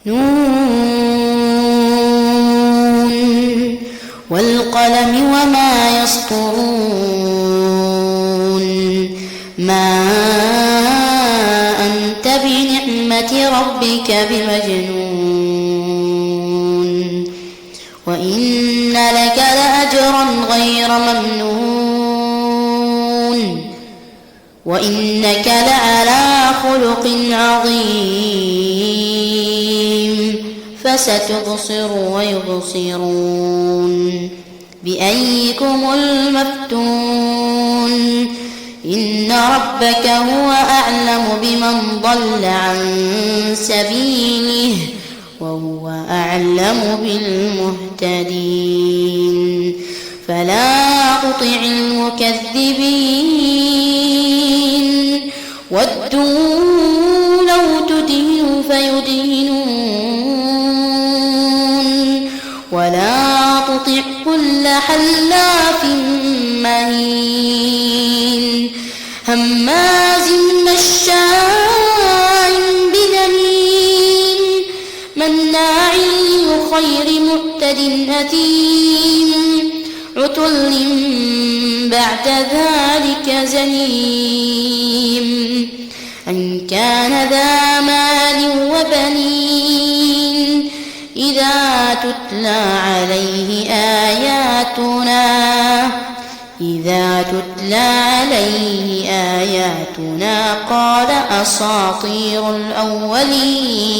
نون والقلم وما يسطرون ما أنت بنعمة ربك بمجنون وإن لك لأجرا غير ممنون وإنك لعلى خلق عظيم فستبصر ويبصرون بأيكم المفتون إن ربك هو أعلم بمن ضل عن سبيله وهو أعلم بالمهتدين فلا تطع المكذبين ودوا لو تدهن فيدهنون ولا تطع كل حلاف مهين هماز مشاء بنميم مناع للخير معتد أثيم عتل بعد ذلك زنيم أن كان ذا مال وبنين إذا تتلى عليه آياتنا قال أساطير الأولين.